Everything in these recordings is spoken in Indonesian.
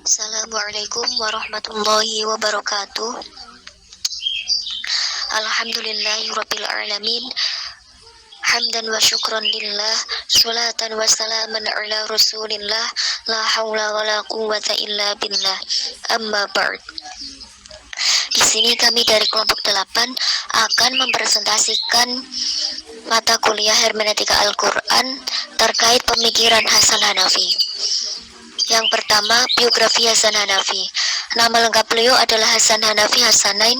Assalamualaikum warahmatullahi wabarakatuh. Alhamdulillahirabbil alamin. Hamdan wa syukran lillah, salatan wa salaman ala rasulillah, la haula wala quwwata illa billah. Amma ba'd. Di sini kami dari kelompok 8 akan mempresentasikan mata kuliah hermeneutika Al-Qur'an terkait pemikiran Hasan Hanafi. Yang pertama, biografi Hasan Hanafi. Nama lengkap beliau adalah Hasan Hanafi Hassanain.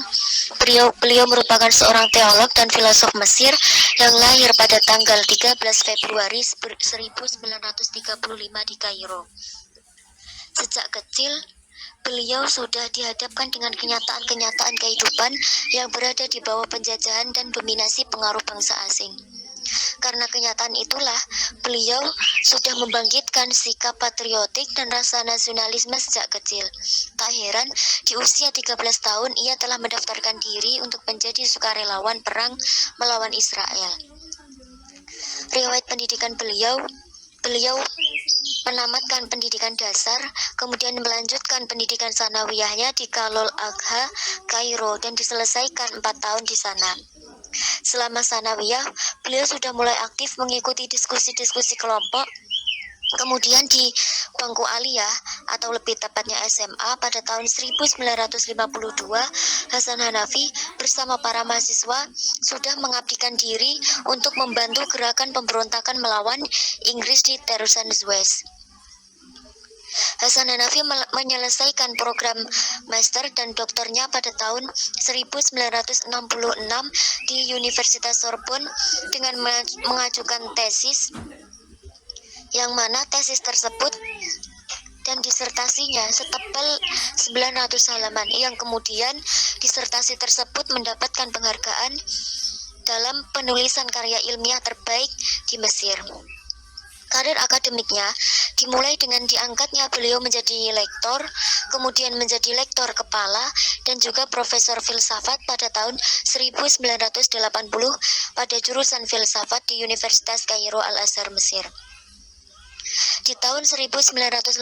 Beliau merupakan seorang teolog dan filosof Mesir yang lahir pada tanggal 13 Februari 1935 di Kairo. Sejak kecil, beliau sudah dihadapkan dengan kenyataan-kenyataan kehidupan yang berada di bawah penjajahan dan dominasi pengaruh bangsa asing. Karena kenyataan itulah, beliau sudah membangkitkan sikap patriotik dan rasa nasionalisme sejak kecil. Tak heran, di usia 13 tahun ia telah mendaftarkan diri untuk menjadi sukarelawan perang melawan Israel. Riwayat pendidikan beliau menamatkan pendidikan dasar, kemudian melanjutkan pendidikan sanawiyahnya di Kalol Agha, Kairo, dan diselesaikan 4 tahun di sana. Selama sanawiyah, beliau sudah mulai aktif mengikuti diskusi-diskusi kelompok. Kemudian di bangku aliyah, atau lebih tepatnya SMA, pada tahun 1952, Hasan Hanafi bersama para mahasiswa sudah mengabdikan diri untuk membantu gerakan pemberontakan melawan Inggris di Terusan Suez. Hasan Hanafi menyelesaikan program master dan doktornya pada tahun 1966 di Universitas Sorbonne dengan mengajukan tesis, yang mana tesis tersebut dan disertasinya setebal 900 halaman, yang kemudian disertasi tersebut mendapatkan penghargaan dalam penulisan karya ilmiah terbaik di Mesir. Karir akademiknya dimulai dengan diangkatnya beliau menjadi lektor, kemudian menjadi lektor kepala, dan juga profesor filsafat pada tahun 1980 pada jurusan filsafat di Universitas Kairo Al-Azhar, Mesir. Di tahun 1988,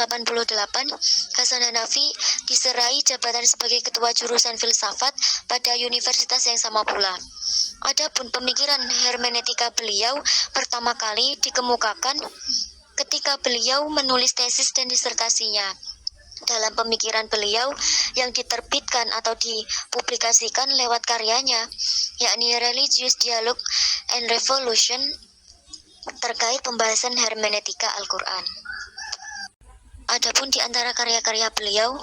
Hasan Hanafi diserai jabatan sebagai ketua jurusan filsafat pada universitas yang sama pula. Adapun pemikiran hermeneutika beliau pertama kali dikemukakan ketika beliau menulis tesis dan disertasinya. Dalam pemikiran beliau yang diterbitkan atau dipublikasikan lewat karyanya, yakni Religious Dialogue and Revolution, terkait pembahasan hermeneutika Al-Quran. Adapun di antara karya-karya beliau,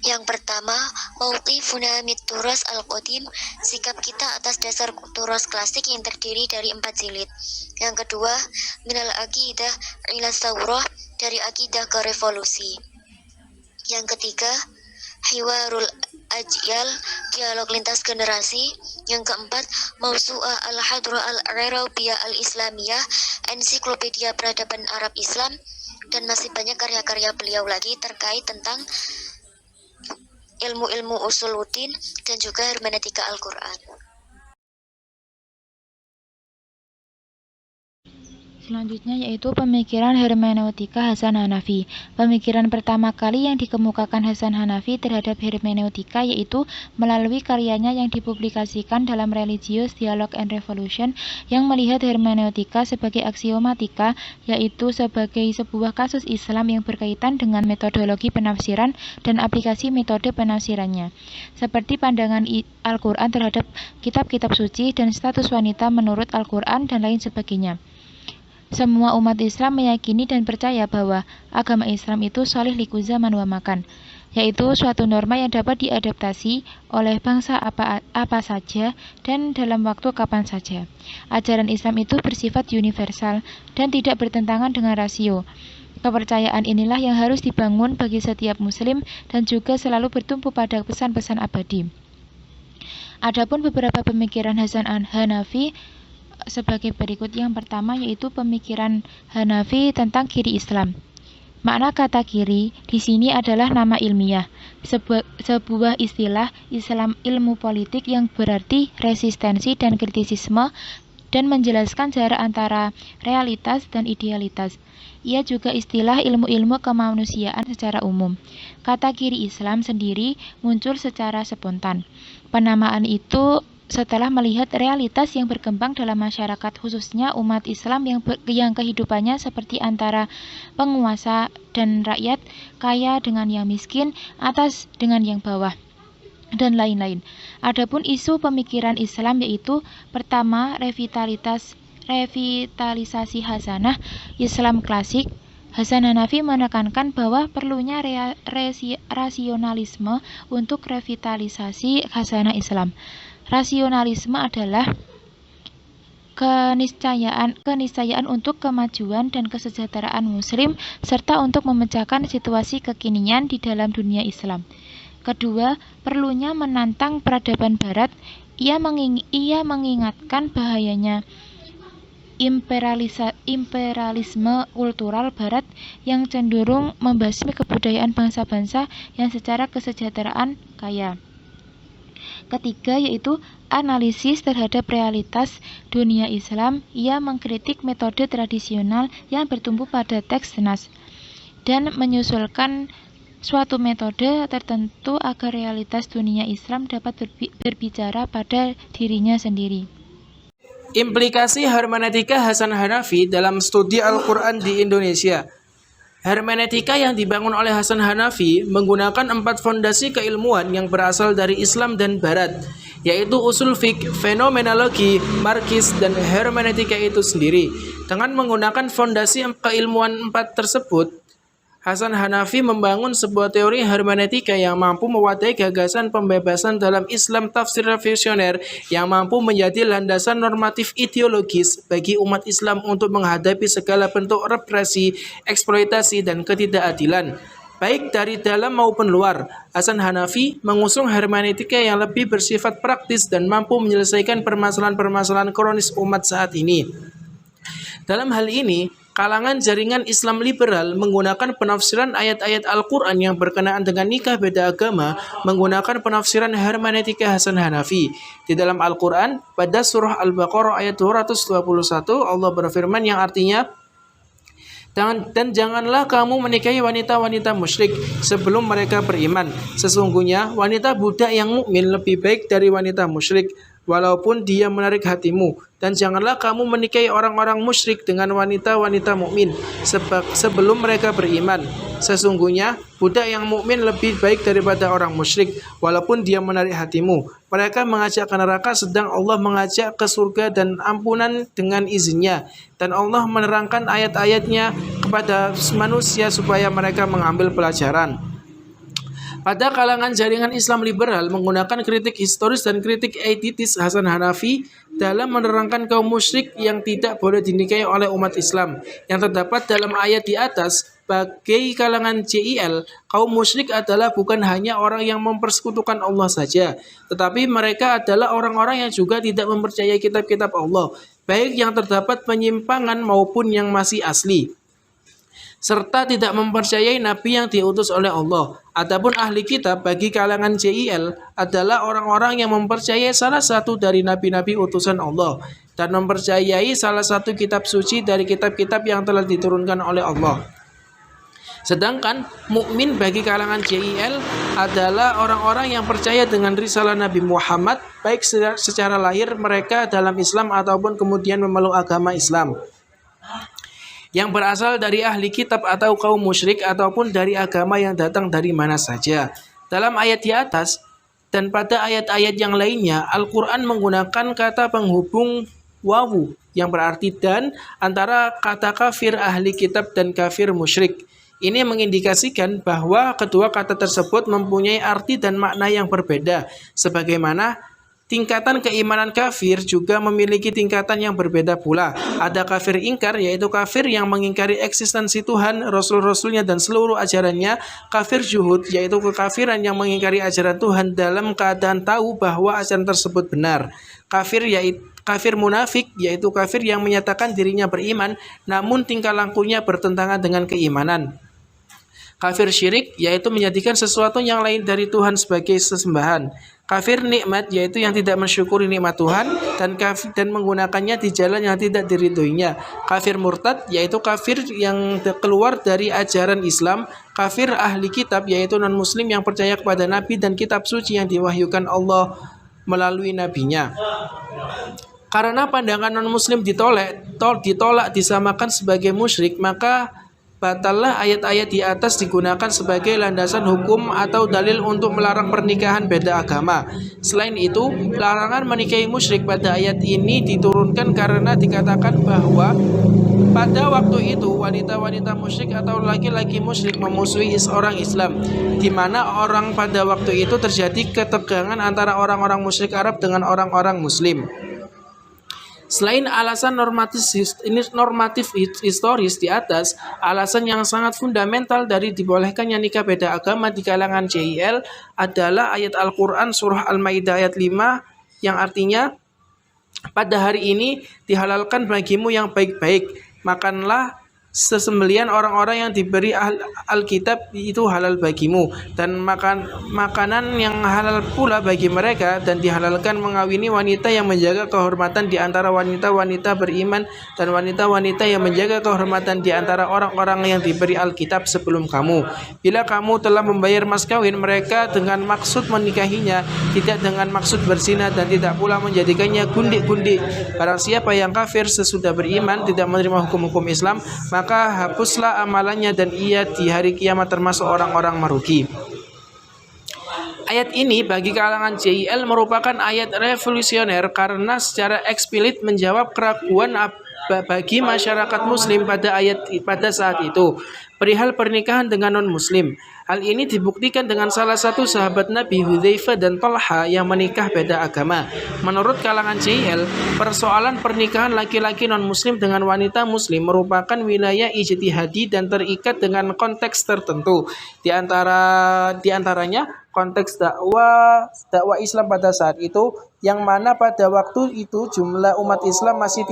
yang pertama, Mauqifuna mit Turas Al-Qadim, sikap kita atas dasar turas klasik yang terdiri dari 4 jilid. Yang kedua, Minal Aqidah ila Thawrah, dari akidah ke revolusi. Yang ketiga, Hiwarul Ajyal, dialog lintas generasi. Yang keempat, Mausu'ah Al-Hadra Al-Arabiyah Al-Islamiyah, ensiklopedia peradaban Arab Islam, dan masih banyak karya-karya beliau lagi terkait tentang ilmu-ilmu usuluddin dan juga hermeneutika Al-Quran. Selanjutnya yaitu pemikiran hermeneutika Hasan Hanafi. Pemikiran pertama kali yang dikemukakan Hasan Hanafi terhadap hermeneutika yaitu melalui karyanya yang dipublikasikan dalam Religious Dialogue and Revolution, yang melihat hermeneutika sebagai aksiomatika, yaitu sebagai sebuah kasus Islam yang berkaitan dengan metodologi penafsiran dan aplikasi metode penafsirannya, seperti pandangan Al-Quran terhadap kitab-kitab suci dan status wanita menurut Al-Quran dan lain sebagainya. Semua umat Islam meyakini dan percaya bahwa agama Islam itu sholih liku zaman wa makan, yaitu suatu norma yang dapat diadaptasi oleh bangsa apa saja dan dalam waktu kapan saja. Ajaran Islam itu bersifat universal dan tidak bertentangan dengan rasio. Kepercayaan inilah yang harus dibangun bagi setiap muslim dan juga selalu bertumpu pada pesan-pesan abadi. Adapun beberapa pemikiran Hasan Hanafi sebagai berikut. Yang pertama yaitu pemikiran Hanafi tentang kiri Islam. Makna kata kiri di sini adalah nama ilmiah, sebuah istilah Islam ilmu politik yang berarti resistensi dan kritisisme dan menjelaskan jarak antara realitas dan idealitas. Ia juga istilah ilmu-ilmu kemanusiaan secara umum. Kata kiri Islam sendiri muncul secara spontan. Penamaan itu setelah melihat realitas yang berkembang dalam masyarakat, khususnya umat Islam yang kehidupannya seperti antara penguasa dan rakyat, kaya dengan yang miskin, atas dengan yang bawah, dan lain-lain. Adapun isu pemikiran Islam yaitu pertama, revitalisasi Hasanah Islam klasik. Hasan Hanafi menekankan bahwa perlunya rasionalisme untuk revitalisasi Hasanah Islam. Rasionalisme adalah keniscayaan untuk kemajuan dan kesejahteraan Muslim serta untuk memecahkan situasi kekinian di dalam dunia Islam. Kedua, perlunya menantang peradaban Barat. Ia mengingatkan bahayanya imperialisme kultural Barat yang cenderung membasmi kebudayaan bangsa-bangsa yang secara kesejahteraan kaya. Ketiga, yaitu analisis terhadap realitas dunia Islam. Ia mengkritik metode tradisional yang bertumbuh pada teks nas dan menyusulkan suatu metode tertentu agar realitas dunia Islam dapat berbicara pada dirinya sendiri. Implikasi hermeneutika Hasan Hanafi dalam studi Al-Quran di Indonesia. Hermeneutika yang dibangun oleh Hasan Hanafi menggunakan 4 fondasi keilmuan yang berasal dari Islam dan Barat, yaitu usul fiqh, fenomenologi, markis, dan hermeneutika itu sendiri. Dengan menggunakan fondasi keilmuan 4 tersebut, Hasan Hanafi membangun sebuah teori hermeneutika yang mampu mewadai gagasan pembebasan dalam Islam tafsir revisioner yang mampu menjadi landasan normatif ideologis bagi umat Islam untuk menghadapi segala bentuk represi, eksploitasi, dan ketidakadilan. Baik dari dalam maupun luar, Hasan Hanafi mengusung hermeneutika yang lebih bersifat praktis dan mampu menyelesaikan permasalahan-permasalahan kronis umat saat ini. Dalam hal ini, kalangan jaringan Islam liberal menggunakan penafsiran ayat-ayat Al-Quran yang berkenaan dengan nikah beda agama menggunakan penafsiran hermeneutika Hasan Hanafi. Di dalam Al-Quran, pada surah Al-Baqarah ayat 221, Allah berfirman yang artinya, dan janganlah kamu menikahi wanita-wanita musyrik sebelum mereka beriman. Sesungguhnya wanita budak yang mukmin lebih baik dari wanita musyrik, walaupun dia menarik hatimu. Dan janganlah kamu menikahi orang-orang musyrik dengan wanita-wanita mukmin sebelum mereka beriman. Sesungguhnya budak yang mukmin lebih baik daripada orang musyrik, walaupun dia menarik hatimu. Mereka mengajak ke neraka, sedang Allah mengajak ke surga dan ampunan dengan izinnya. Dan Allah menerangkan ayat-ayatnya kepada manusia supaya mereka mengambil pelajaran. Pada kalangan jaringan Islam liberal menggunakan kritik historis dan kritik etis Hasan Hanafi dalam menerangkan kaum musyrik yang tidak boleh dinikahi oleh umat Islam yang terdapat dalam ayat di atas. Bagi kalangan JIL, kaum musyrik adalah bukan hanya orang yang mempersekutukan Allah saja, tetapi mereka adalah orang-orang yang juga tidak mempercayai kitab-kitab Allah, baik yang terdapat penyimpangan maupun yang masih asli, serta tidak mempercayai nabi yang diutus oleh Allah. Adapun ahli kitab bagi kalangan JIL adalah orang-orang yang mempercayai salah satu dari nabi-nabi utusan Allah dan mempercayai salah satu kitab suci dari kitab-kitab yang telah diturunkan oleh Allah. Sedangkan mukmin bagi kalangan JIL adalah orang-orang yang percaya dengan risalah Nabi Muhammad, baik secara lahir mereka dalam Islam ataupun kemudian memeluk agama Islam, yang berasal dari ahli kitab atau kaum musyrik ataupun dari agama yang datang dari mana saja. Dalam ayat di atas dan pada ayat-ayat yang lainnya, Al-Quran menggunakan kata penghubung wawu yang berarti dan antara kata kafir ahli kitab dan kafir musyrik. Ini mengindikasikan bahwa kedua kata tersebut mempunyai arti dan makna yang berbeda, sebagaimana tingkatan keimanan kafir juga memiliki tingkatan yang berbeda pula. Ada kafir ingkar, yaitu kafir yang mengingkari eksistensi Tuhan, Rasul-Rasulnya, dan seluruh ajarannya. Kafir juhud, yaitu kekafiran yang mengingkari ajaran Tuhan dalam keadaan tahu bahwa ajaran tersebut benar. Kafir munafik, yaitu kafir yang menyatakan dirinya beriman, namun tingkah lakunya bertentangan dengan keimanan. Kafir syirik yaitu menjadikan sesuatu yang lain dari Tuhan sebagai sesembahan. Kafir nikmat yaitu yang tidak mensyukuri nikmat Tuhan dan menggunakannya di jalan yang tidak diridhoinya. Kafir murtad yaitu kafir yang keluar dari ajaran Islam. Kafir ahli kitab yaitu non-muslim yang percaya kepada nabi dan kitab suci yang diwahyukan Allah melalui nabinya. Karena pandangan non-muslim ditolak disamakan sebagai musyrik, maka batallah ayat-ayat di atas digunakan sebagai landasan hukum atau dalil untuk melarang pernikahan beda agama. Selain itu, larangan menikahi musyrik pada ayat ini diturunkan karena dikatakan bahwa pada waktu itu wanita-wanita musyrik atau laki-laki musyrik memusuhi orang Islam, di mana orang pada waktu itu terjadi ketegangan antara orang-orang musyrik Arab dengan orang-orang Muslim. Selain alasan normatif historis di atas, alasan yang sangat fundamental dari dibolehkannya nikah beda agama di kalangan JIL adalah ayat Al-Quran surah Al-Maidah ayat 5 yang artinya, pada hari ini dihalalkan bagimu yang baik-baik, makanlah sesembelian orang-orang yang diberi Alkitab itu halal bagimu, dan makanan yang halal pula bagi mereka, dan dihalalkan mengawini wanita yang menjaga kehormatan di antara wanita-wanita beriman dan wanita-wanita yang menjaga kehormatan di antara orang-orang yang diberi Alkitab sebelum kamu. Bila kamu telah membayar mas kawin mereka dengan maksud menikahinya, tidak dengan maksud berzina, dan tidak pula menjadikannya gundik-gundik. Barang siapa yang kafir sesudah beriman tidak menerima hukum-hukum Islam, maka hapuslah amalannya dan ia di hari kiamat termasuk orang-orang merugi. Ayat ini bagi kalangan JIL merupakan ayat revolusioner karena secara eksplisit menjawab keraguan bagi masyarakat muslim pada saat itu perihal pernikahan dengan non-muslim. Hal ini dibuktikan dengan salah satu sahabat Nabi, Hudzaifah dan Talha, yang menikah beda agama. Menurut kalangan JIL, persoalan pernikahan laki-laki non-muslim dengan wanita muslim merupakan wilayah ijtihadi dan terikat dengan konteks tertentu. Di antaranya konteks dakwah Islam pada saat itu, yang mana pada waktu itu jumlah umat Islam masih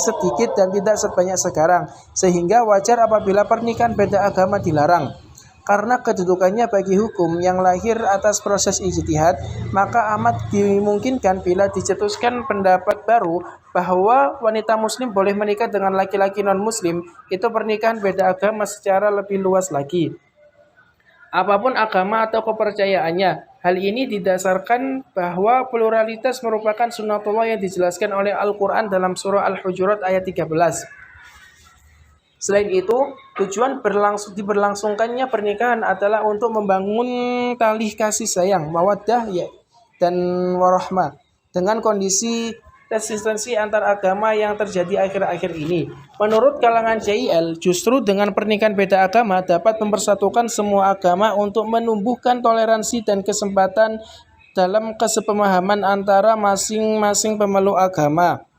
sedikit dan tidak sebanyak sekarang, sehingga wajar apabila pernikahan beda agama dilarang. Karena kedudukannya bagi hukum yang lahir atas proses ijtihad, maka amat dimungkinkan bila dicetuskan pendapat baru bahwa wanita muslim boleh menikah dengan laki-laki non-muslim, itu pernikahan beda agama secara lebih luas lagi. Apapun agama atau kepercayaannya, hal ini didasarkan bahwa pluralitas merupakan sunnatullah yang dijelaskan oleh Al-Quran dalam surah Al-Hujurat ayat 13. Selain itu, tujuan diberlangsungkannya pernikahan adalah untuk membangun tali kasih sayang, mawaddah dan warahmah dengan kondisi resistensi antar agama yang terjadi akhir-akhir ini. Menurut kalangan JIL, justru dengan pernikahan beda agama dapat mempersatukan semua agama untuk menumbuhkan toleransi dan kesempatan dalam kesepemahaman antara masing-masing pemeluk agama.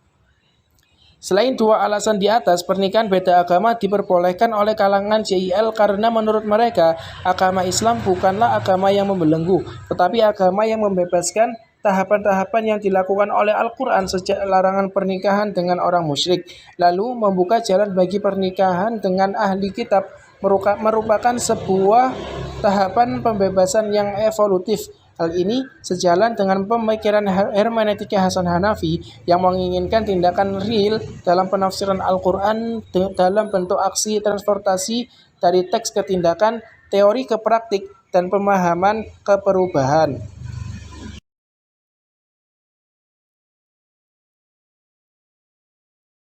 Selain dua alasan di atas, pernikahan beda agama diperbolehkan oleh kalangan JIL karena menurut mereka, agama Islam bukanlah agama yang membelenggu, tetapi agama yang membebaskan tahapan-tahapan yang dilakukan oleh Al-Quran sejak larangan pernikahan dengan orang musyrik, lalu membuka jalan bagi pernikahan dengan ahli kitab merupakan sebuah tahapan pembebasan yang evolutif. Hal ini sejalan dengan pemikiran hermeneutika Hasan Hanafi yang menginginkan tindakan real dalam penafsiran Al-Quran dalam bentuk aksi transportasi dari teks ke tindakan, teori ke praktik, dan pemahaman ke perubahan.